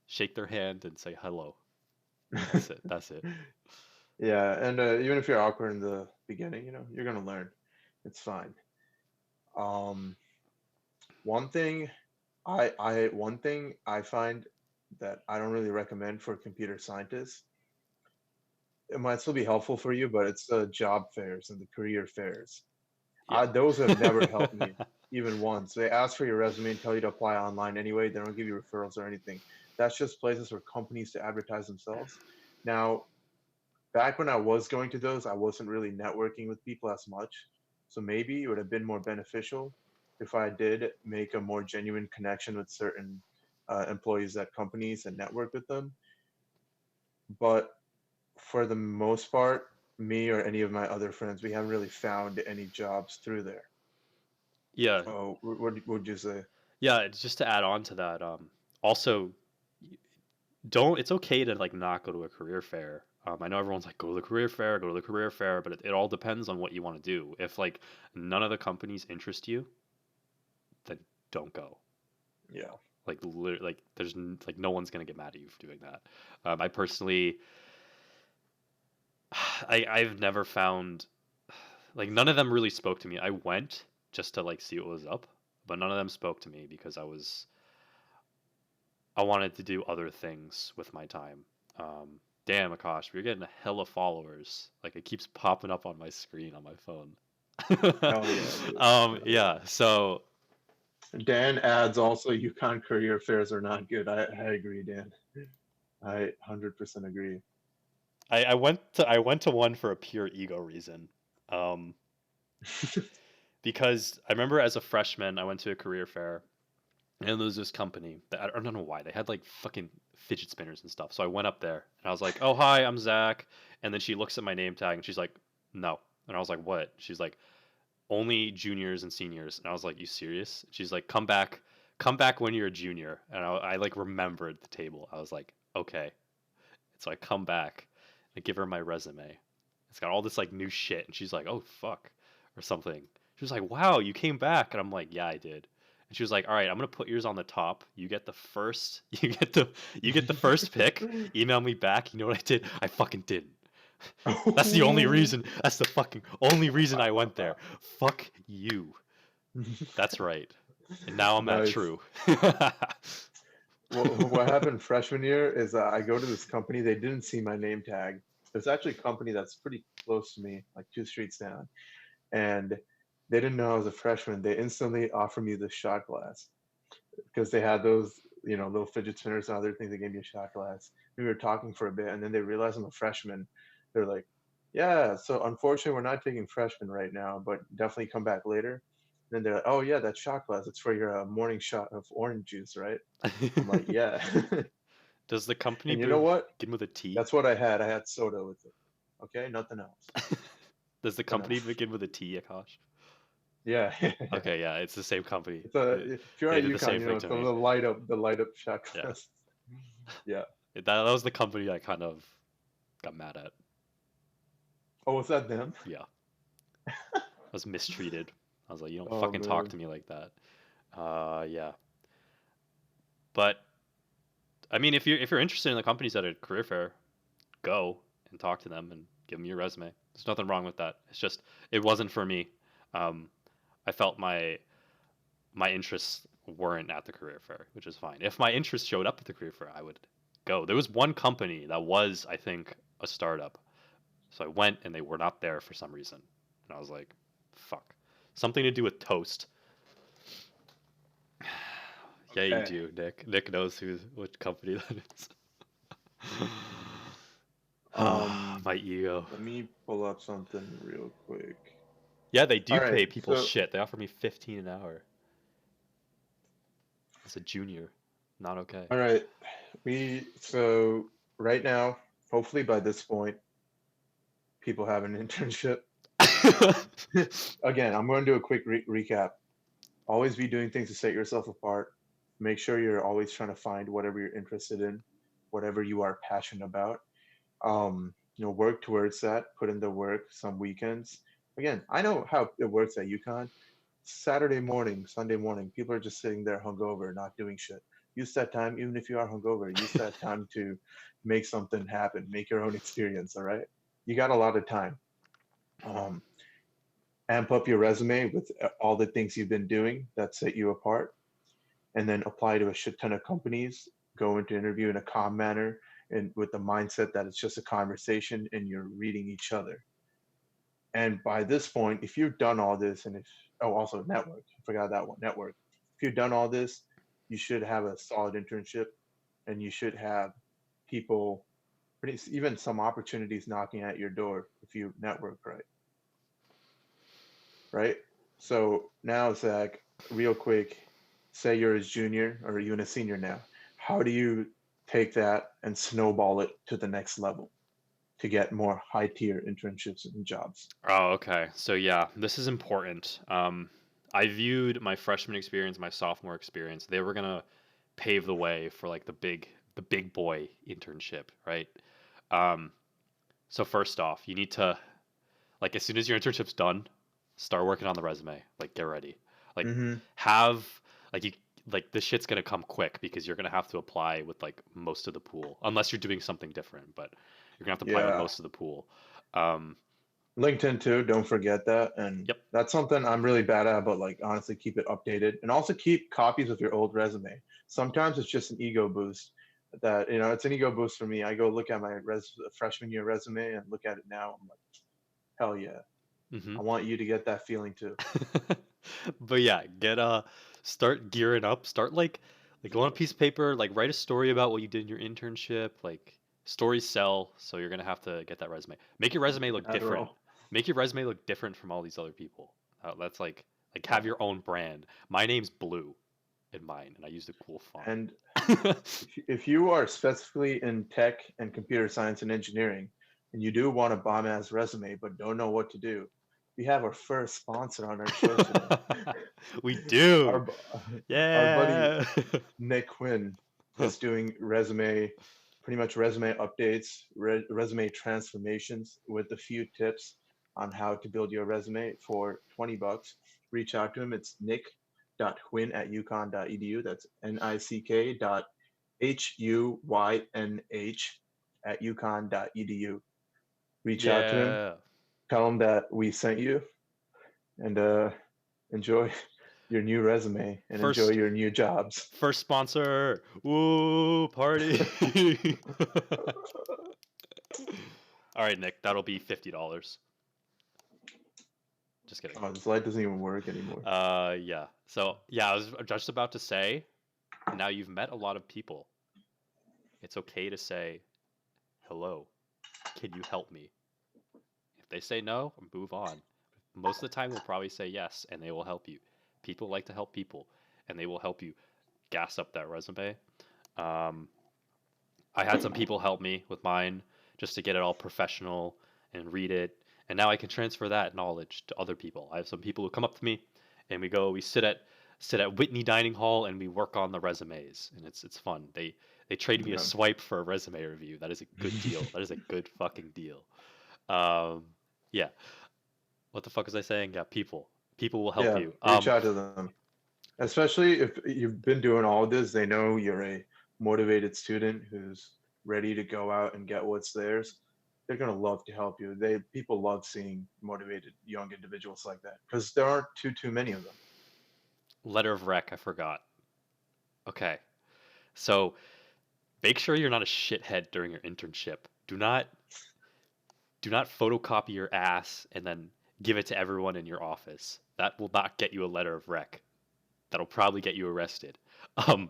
Shake their hand and say hello. That's it. That's it. Yeah, and even if you're awkward in the beginning, you're gonna learn. It's fine. Um, one thing one thing I find that I don't really recommend for computer scientists, it might still be helpful for you, but it's the job fairs and the career fairs. Yeah. Those have never helped me even once. They ask for your resume and tell you to apply online anyway. They don't give you referrals or anything. That's just places for companies to advertise themselves. Now, back when I was going to those, I wasn't really networking with people as much. So maybe it would have been more beneficial if I did make a more genuine connection with certain employees at companies and network with them. But for the most part, me or any of my other friends, we haven't really found any jobs through there. Yeah, So what would you say? yeah. It's just to add on to that. Also, y- don't. It's okay to like not go to a career fair. I know everyone's like, go to the career fair, go to the career fair, but it all depends on what you want to do. If like none of the companies interest you, then don't go. Yeah. Like, like like no one's gonna get mad at you for doing that. I personally, I've never found like none of them really spoke to me. I went just to like see what was up, but none of them spoke to me because I wanted to do other things with my time. Damn, Akash, we're getting a hella followers. Like it keeps popping up on my screen on my phone. Hell yeah, dude. Hell yeah. Yeah. So Dan adds also Yukon career fairs are not good. I agree, Dan. I 100% agree. I went to one for a pure ego reason. Um, because I remember as a freshman, I went to a career fair, and there was this company that I don't know why they had like fucking fidget spinners and stuff. So I went up there and I was like, "Oh hi, I'm Zach," and then she looks at my name tag and she's like, "No," and I was like, "What?" She's like, "Only juniors and seniors," and I was like, "You serious?" She's like, come back when you're a junior," and I like remembered the table. I was like, "Okay," so I come back and give her my resume. It's got all this like new shit, and she's like, "Oh fuck," or something. She was like, "Wow, you came back," and I'm like, "Yeah, I did." And she was like, "All right, I'm gonna put yours on the top. You get the first. You get the first pick. Email me back. You know what I did? I fucking didn't. That's the only reason. That's the fucking only reason I went there. Fuck you. That's right. And now I'm at Nice. True. What happened freshman year is I go to this company. They didn't see my name tag. It's actually a company that's pretty close to me, like 2 streets down. And they didn't know I was a freshman. They instantly offered me the shot glass because they had those, little fidget spinners and other things. They gave me a shot glass. We were talking for a bit, and then they realized I'm a freshman. They're like, "Yeah, so unfortunately, we're not taking freshmen right now, but definitely come back later." And then they're like, "Oh yeah, that shot glass. It's for your morning shot of orange juice, right?" I'm like, "Yeah." Does the company And you know what? begin with a T? That's what I had. I had soda with it. Okay, nothing else. Does the Nothing company else. begin with a T, Akash? Yeah, yeah. Okay, yeah, it's the same company. It's a if you're They at did the UConn, same thing it's to the me. light up shot Yeah, glass. Yeah. that was the company I kind of got mad at. Oh, was that them? Yeah, I was mistreated. I was like, you don't Oh fucking talk man. to me like that. Yeah, but I mean, if you're interested in the companies at a career fair, go and talk to them and give them your resume. There's nothing wrong with that. It's just it wasn't for me. Um, I felt my interests weren't at the career fair, which is fine. If my interests showed up at the career fair, I would go. There was one company that was, I think, a startup. So I went and they were not there for some reason. And I was like, fuck. Something to do with toast. Yeah, you Okay. do, Nick. Nick knows which company that is. Um, My ego. Let me pull up something real quick. Yeah, they All do right. pay people So, shit. They offer me 15 an hour as a junior. Not okay. all right. So right now, hopefully by this point, people have an internship. Again, I'm going to do a quick recap. Always be doing things to set yourself apart. Make sure you're always trying to find whatever you're interested in, whatever you are passionate about. Work towards that, put in the work some weekends. Again, I know how it works at UConn. Saturday morning, Sunday morning, people are just sitting there hungover, not doing shit. Use that time, even if you are hungover, use that time to make something happen, make your own experience, all right? You got a lot of time. Um, Amp up your resume with all the things you've been doing that set you apart, and then apply to a shit ton of companies. Go into interview in a calm manner and with the mindset that it's just a conversation and you're reading each other. And by this point, if you've done all this, and if also network, I forgot that one, network. If you've done all this, you should have a solid internship, and you should have people, even some opportunities knocking at your door if you network right, right? So now, Zach, real quick, say you're a junior or even a senior now. How do you take that and snowball it to the next level? to get more high tier internships and jobs. Oh, okay. So yeah, this is important. I viewed my freshman experience, my sophomore experience, they were gonna pave the way for like the big boy internship, right? Um, so first off, you need to like as soon as your internship's done, start working on the resume. Like get ready. Like Hmm. have like you like this shit's gonna come quick because you're gonna have to apply with like most of the pool, unless you're doing something different. But you're gonna have to apply with Yeah. most of the pool. Um, LinkedIn too, don't forget that. And yep. that's something I'm really bad at, but like honestly, keep it updated and also keep copies of your old resume. Sometimes it's just an ego boost that, it's an ego boost for me. I go look at my freshman year resume and look at it now. I'm like, hell yeah. Hmm. I want you to get that feeling too. But yeah, get start gearing up. Start like go on a piece of paper, like write a story about what you did in your internship. Like stories sell, so you're gonna have to get that resume. Make your resume look different. Adderall. Make your resume look different from all these other people. That's like have Yeah. your own brand. My name's Blue in mine, and I used a cool And font. if you are specifically in tech and computer science and engineering, and you do want a bomb ass resume but don't know what to do, we have our first sponsor on our show today. We do. Our our buddy Yeah. Nick Quinn is doing pretty much resume updates, resume transformations with a few tips on how to build your resume for $20. Reach out to him. It's nick.huynh@uconn.edu. That's nick.huynh@uconn.edu. Reach out to him. Yeah. Tell him that we sent you, and enjoy your new resume and enjoy First your new jobs. first sponsor. Woo, party. All right, Nick, that'll be $50. Just kidding. Oh, this light doesn't even work anymore. Yeah. So, yeah, I was just about to say, now you've met a lot of people. It's okay to say, "Hello, can you help me?" If they say no, move on. Most of the time, they'll probably say yes, and they will help you. People like to help people, and they will help you gas up that resume. Um, I had some people help me with mine just to get it all professional and read it. And now I can transfer that knowledge to other people. I have some people who come up to me and we sit at Whitney Dining Hall and we work on the resumes and it's fun. They trade me a Yeah. swipe for a resume review. That is a good deal. That is a good fucking deal. Um, yeah. What the fuck was I saying? Yeah, people. People will help Yeah, you. reach out to them. Especially if you've been doing all this, they know you're a motivated student who's ready to go out and get what's theirs. They're gonna love to help you. People love seeing motivated young individuals like that because there aren't too many of them. Letter of rec, I forgot. Okay. So make sure you're not a shithead during your internship. Do not photocopy your ass and then give it to everyone in your office. That will not get you a letter of rec. That'll probably get you arrested. Um,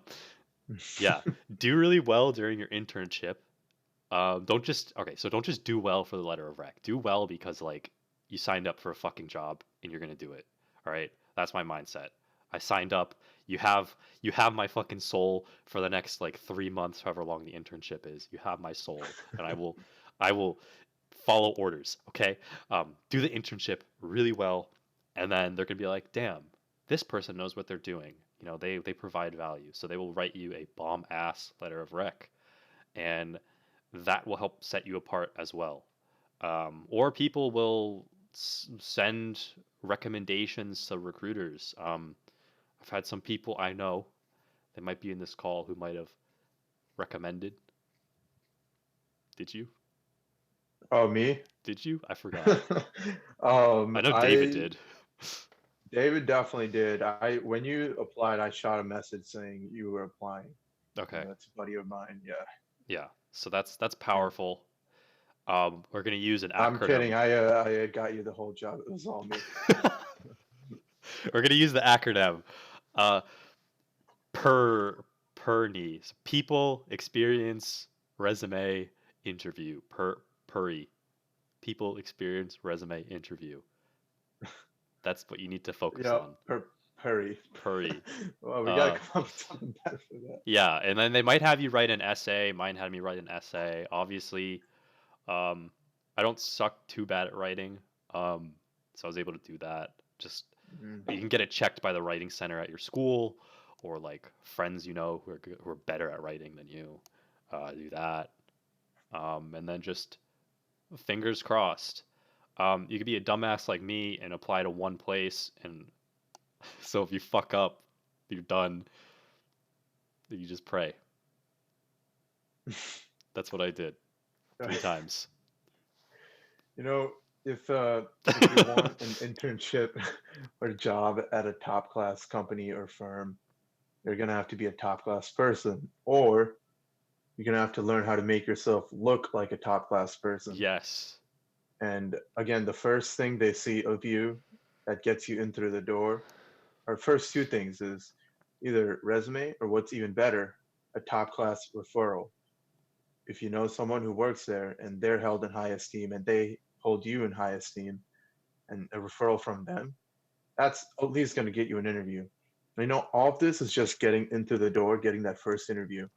yeah, do really well during your internship. Don't just do well for the letter of rec. Do well because like you signed up for a fucking job and you're gonna do it. All right, that's my mindset. I signed up. You have my fucking soul for the next like 3 months, however long the internship is. You have my soul, and I will follow orders. Okay, do the internship really well, and then they're gonna be like, damn, this person knows what they're doing. They provide value, so they will write you a bomb ass letter of rec, and that will help set you apart as well. Or people will send recommendations to recruiters. I've had some people I know, they might be in this call, who might have recommended. Did you? Oh, me? Did you? I forgot. I know David I did. David definitely did. I When you applied, I shot a message saying you were applying. Okay. That's a buddy of mine. Yeah. Yeah. So that's Yeah. powerful. We're gonna use an I'm kidding. acronym. I got you the whole job. It was all me. We're gonna use the acronym. Uh, PERNIES. People, experience, resume, interview. PERI. People, experience, resume, interview. That's what you need to focus Yeah, on. Perry. PERI. Well, we Uh, gotta come up with something better for that. yeah, and then they might have you write an essay. Mine had me write an essay. Obviously, I don't suck too bad at writing. So I was able to do that. Just Mm. you can get it checked by the writing center at your school, or like friends you know who are better at writing than you. Do that, and then just fingers crossed. You could be a dumbass like me and apply to one place, and so if you fuck up, you're done. You just pray. That's what I did 3 times. You know, if you want an internship or job at a top class company or firm, you're gonna have to be a top class person, or you're gonna have to learn how to make yourself look like a top class person. Yes. And again, the first thing they see of you that gets you in through the door, or first two things is either resume or what's even better, a top class referral. If you know someone who works there and they're held in high esteem and they hold you in high esteem and a referral from them, that's at least going to get you an interview. I know all of this is just getting into the door, getting that first interview.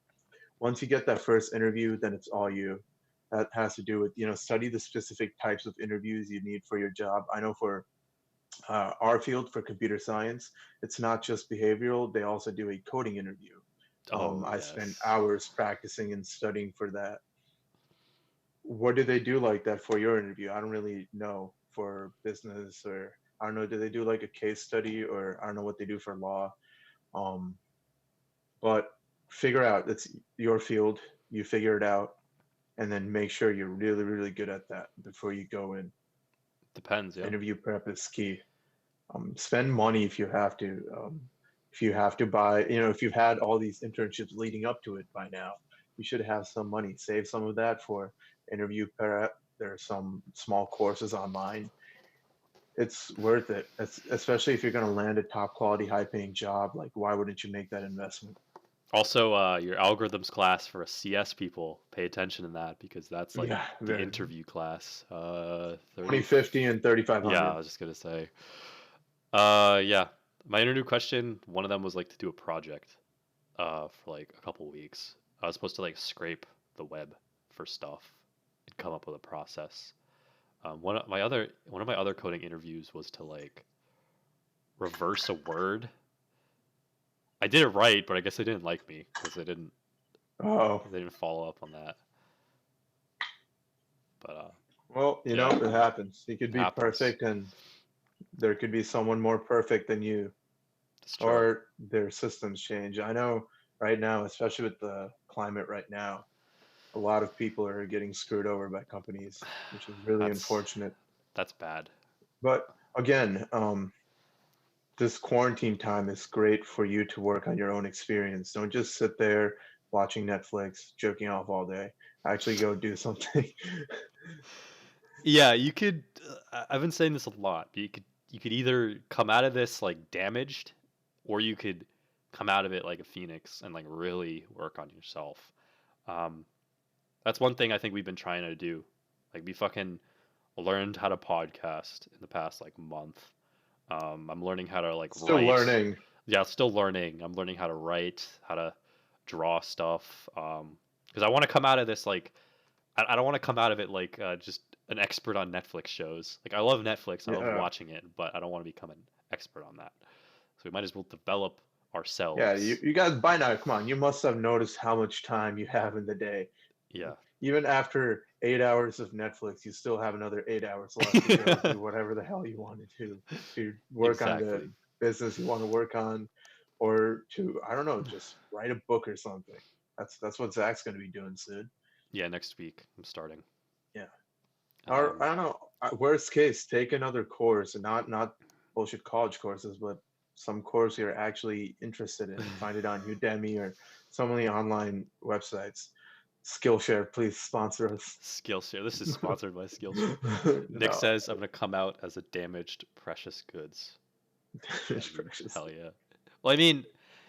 Once you get that first interview, then it's all you. That has to do with, study the specific types of interviews you need for your job. I know for our field for computer science, it's not just behavioral, they also do a coding interview. Oh I spent yes. hours practicing and studying for that. What do they do like that for your interview? I don't really know for business, or I don't know, do they do like a case study, or I don't know what they do for law. Um, but figure out it's your field, you figure it out, and then make sure you're really, really good at that before you go in. Depends, yeah. Interview prep is key. Spend money if you have to. If you have to buy, if you've had all these internships leading up to it by now, you should have some money. Save some of that for interview prep. There are some small courses online. It's worth it, especially if you're going to land a top quality, high paying job. Like, why wouldn't you make that investment? Also, your algorithms class for CS people, pay attention in that because that's like Yeah, the the interview class. 30. 2050 and Yeah, I 3500. was just gonna say. Yeah. My interview question, one of them was like to do a project, for like a couple weeks. I was supposed to like scrape the web for stuff and come up with a process. One of my other coding interviews was to like reverse a word. I did it right, but I guess they didn't like me because Oh, they didn't follow up on that. But well, yeah, it happens. You could it be happens. perfect, and there could be someone more perfect than you, It's true. or their systems change. I know right now, especially with the climate right now, a lot of people are getting screwed over by companies, which is really That's unfortunate. that's bad. But again, this quarantine time is great for you to work on your own experience. Don't just sit there watching Netflix, joking off all day. Actually, go do something. Yeah, you could. I've been saying this a lot. But you could either come out of this like damaged, or you could come out of it like a phoenix and like really work on yourself. Um, that's one thing I think we've been trying to do. Like we fucking learned how to podcast in the past like month. I'm learning how to like Still write. learning. Yeah, still learning. I'm learning how to write, how to draw stuff. Because I want to come out of this like I don't want to come out of it like just an expert on Netflix shows. Like I love Netflix, I love Yeah. watching it, but I don't want to become an expert on that. So we might as well develop Yeah, you, ourselves. you guys, by now, come on, you must have noticed how much time you have in the day. Yeah. Even after 8 hours of Netflix, you still have another 8 hours left to go do whatever the hell you want to work on the Exactly. business you want to work on, or to, I don't know, just write a book or something. That's what Zach's going to be doing soon. Yeah, next week I'm starting. Yeah. Or Um, I don't know. Worst case, take another course, and not bullshit college courses, but some course you're actually interested in. Find it on Udemy or some of the online websites. Skillshare, please sponsor us. Skillshare. This is sponsored by Skillshare. Nick No, says I'm gonna come out as a damaged precious goods. it's Gem. precious. Hell yeah. Well, I mean,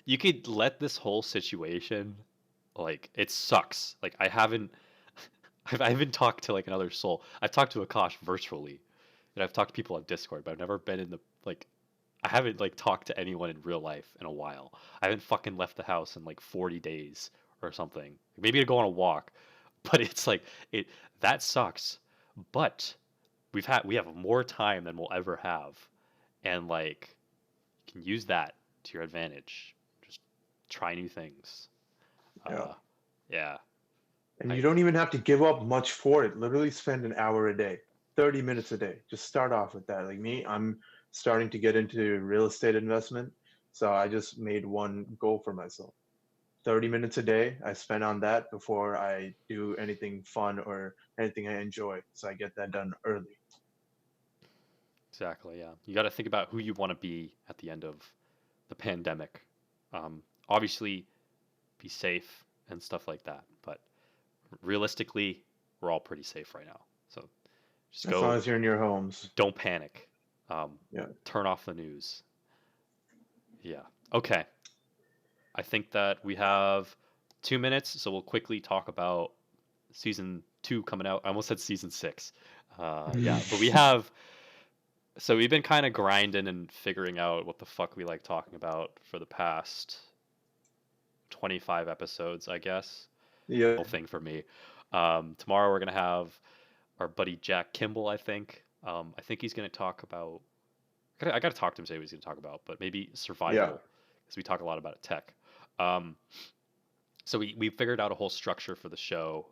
you could let this whole situation, like, it sucks. Like, I haven't talked to like another soul. I've talked to Akash virtually, and I've talked to people on Discord, but I've never been in the like. I haven't like talked to anyone in real life in a while. I haven't fucking left the house in like 40 days or something. Maybe to go on a walk, but it's like it that sucks. but we have more time than we'll ever have, and like you can use that to your advantage. Just try new things. Yeah. Yeah, And I you don't even have to give up much for it. Literally spend an hour a day, 30 minutes a day. Just start off with that. Like me, I'm starting to get into real estate investment. So I just made one goal for myself. 30 minutes a day I spend on that before I do anything fun or anything I enjoy. So I get that done early. exactly. Yeah, you got to think about who you want to be at the end of the pandemic. Obviously, be safe and stuff like that, but realistically, we're all pretty safe right now. So just As long go, as you're in your homes. don't panic. Yeah. Turn off the news. Yeah. Okay. I think that we have 2 minutes, so we'll quickly talk about season 2 coming out. I almost said season 6. Yeah, but we have. So we've been kind of grinding and figuring out what the fuck we like talking about for the past 25 episodes, I guess. Yeah. Whole thing for me. Tomorrow we're gonna have our buddy Jack Kimball. I think he's gonna talk about. I gotta talk to him, say what he's gonna talk about, but maybe Yeah. survival, because we talk a lot about tech. Um, so we figured out a whole structure for the show.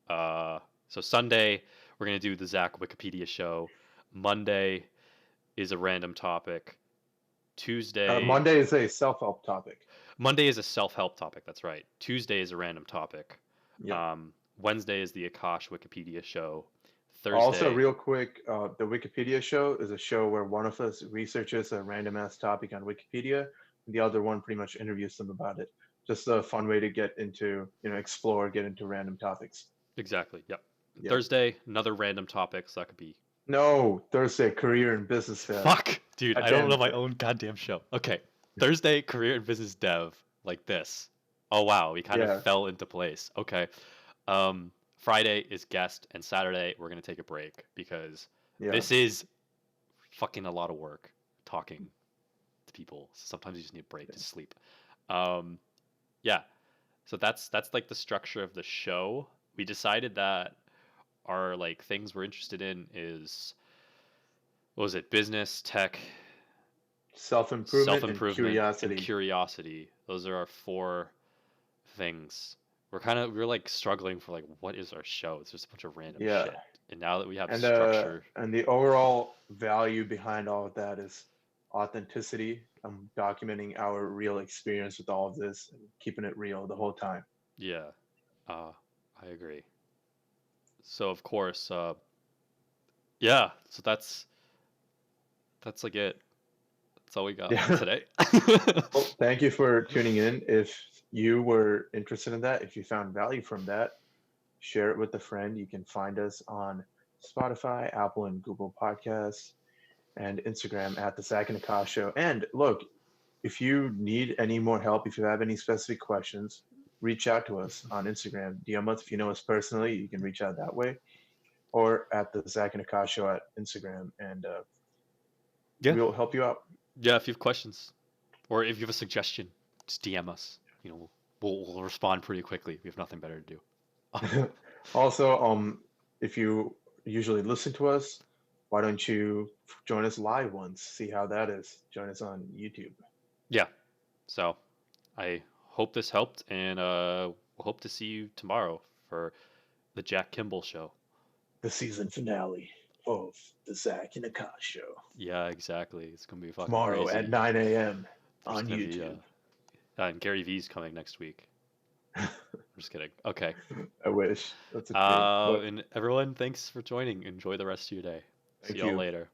So Sunday we're gonna do the Zach Wikipedia show. Monday is a random topic. Tuesday, Monday is a self-help topic. Monday is a self-help topic. That's right. Tuesday is a random topic. Yep. Wednesday is the Aakash Wikipedia show. Also, Thursday, real quick, the Wikipedia show is a show where one of us researches a random ass topic on Wikipedia, and the other one pretty much interviews them about it. Just a fun way to get into, explore, get into random topics. exactly. Yep. Yep. Thursday, another random topic. So that could be. No, Thursday, career and business dev. Fuck, dude. I don't know Again, my own goddamn show. Okay. Thursday, career and business dev, like this. Oh wow, we kind of yeah, fell into place. Okay. Friday is guest, and Saturday we're gonna take a break because yeah. this is fucking a lot of work talking to people. Sometimes you just need a break to sleep. Um, yeah. So that's like the structure of the show. We decided that our like things we're interested in is, what was it? Business, tech, Self-improvement and self-improvement, and curiosity. curiosity. Those are our 4 things. We're like struggling for like what is our show? It's just a bunch of random Yeah. shit. And now that we have And structure, the overall value behind all of that is authenticity. I'm documenting our real experience with all of this and keeping it real the whole time. yeah, I agree. So of course, yeah. So that's like it. That's all we got for Yeah. today. Well, thank you for tuning in. If you were interested in that, if you found value from that, share it with a friend. You can find us on Spotify, Apple, and Google Podcasts, and Instagram at the Zach and Akash Show. And look, if you need any more help, if you have any specific questions, reach out to us on Instagram. DM us if you know us personally. You can reach out that way, or at the Zach and Akash Show at Instagram, and Yeah. we'll help you out. Yeah, if you have questions or if you have a suggestion, just DM us. We'll respond pretty quickly. We have nothing better to do. Also, if you usually listen to us, why don't you join us live once? See how that is. Join us on YouTube. Yeah. So I hope this helped, and we'll hope to see you tomorrow for the Jack Kimball show. The season finale of the Zach and Akash Show. Yeah, exactly. It's gonna be fucking Tomorrow crazy. at 9 a.m. There's on gonna be, YouTube. and Gary V's coming next week. I'm just kidding. Okay. I wish. That's a dream. But And everyone, thanks for joining. Enjoy the rest of your day. See thank y'all you. later.